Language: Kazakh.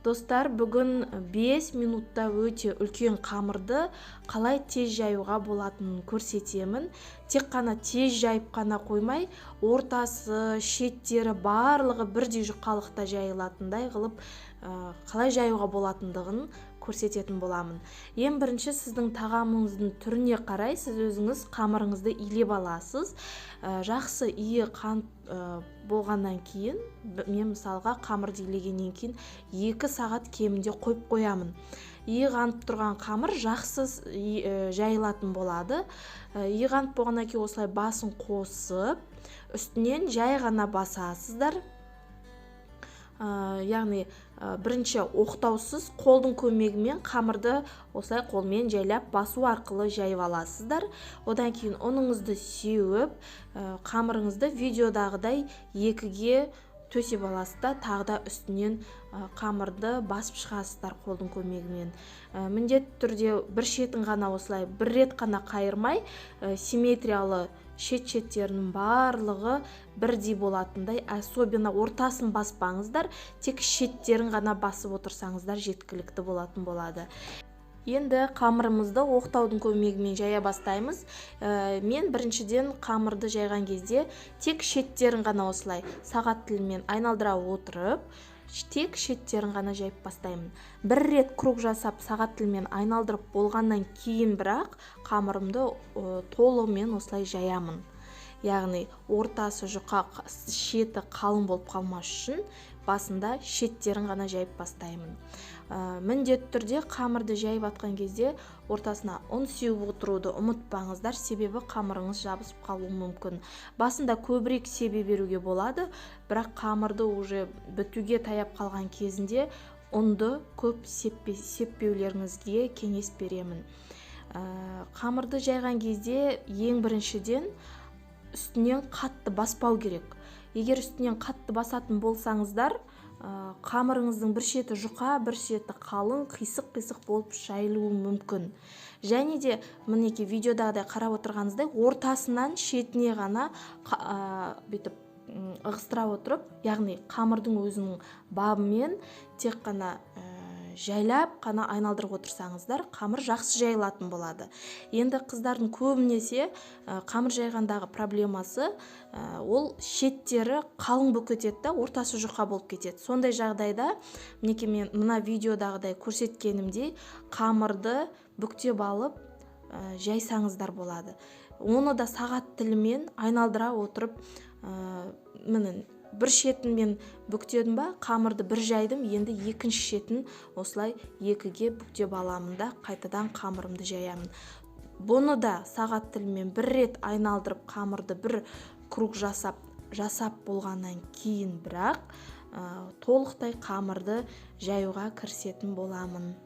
Достар, бүгін 5 минутта өте үлкен қамырды қалай тез жаюға болатынын көрсетемін. Тек қана тез жайып қана қоймай, ортасы, шеттері барлығы бірдей жұқалықта жайылатындай қылып қалай жаюға болатындығын көрсететін боламын. Ең бірінші сіздің тағамыңыздың түріне қарай сіз өзіңіз қамырыңызды илеп аласыз. Жақсы иі қанып болғаннан кейін, мен мысалға қамырды илегеннен кейін 2 сағат кемінде қойып қоямын. Иі қанып тұрған қамыр жақсы жайылатын болады. Иі қанып болғаннан кейін осылай басын қосып, үстінен жай ғана басасыздар. Яғни бірінші оқтаусыз қолдың көмегімен қамырды осылай қолмен жайлап басу арқылы жайып аласыздар. Одан кейін ұныңызды сеуіп, қамырыңызды видеодағыдай 2-ге төсеп аласыздар, тағы да үстінен қамырды басып шығасыздар қолдың көмегімен. Міндетті түрде бір шетін ғана осылай бір рет қана қайырмай, симметриялы шет-шеттерінің барлығы бірдей болатындай, особенно ортасын баспаңыздар, тек шеттерін ғана басып отырсаңыздар жеткілікті болатын болады. Енді қамырымызды оқтаудың көмегімен жая бастаймыз. Мен біріншіден қамырды жайған кезде тек шеттерін ғана осылай сағат тілімен айналдыра отырып, тек шеттерін ғана жайып бастаймын. Бір рет круг жасап сағат тілімен айналдырып болғаннан кейін бірақ қамырымды толығымен осылай жаямын. Яғни ортасы жұқа, шеті қалың болып қалмас үшін басында шеттерін ғана жайып бастаймын. Міндетті түрде қамырды жайып атқан кезде ортасына ұн сеуіп отыруды ұмытпаңыздар, себебі қамырыңыз жабысып қалуы мүмкін. Басында көбірек себе беруге болады, бірақ қамырды уже бітуге таяп қалған кезінде ұнды көп сеппеулеріңізге кеңес беремін. Қамырды жайған кезде ең біріншіден үстінен қатты баспау керек. Егер үстінен қатты басатын болсаңыздар, қамырыңыздың бір шеті жұқа, бір шеті қалың, қисық-қисық болып жайылуы мүмкін. Және де мінекей видеодағыдай қарап отырғаныңыздай ортасынан шетіне ғана бүйтіп ығыстыра отырып, яғни қамырдың өзінің бабымен тек қана жайлап қана айналдырып отырсаңыздар, қамыр жақсы жайылатын болады. Енді қыздардың көбінесе қамыр жайғандағы проблемасы ол шеттері қалың болып кетеді, ортасы жұқа болып кетеді. Сондай жағдайда мінекей мен мына видеодағыдай көрсеткенімдей қамырды бүктеп алып жайсаңыздар болады. Оны да сағат тілімен айналдыра отырып, міне бір шетін мен бүктедім ба, қамырды бір жайдым, енді екінші шетін осылай 2-ге бүктеп аламын да, қайтадан қамырымды жаямын. Бұны да сағат тілімен бір рет айналдырып, қамырды бір круг жасап болғаннан кейін бірақ толықтай қамырды жаюға кірісетін боламын.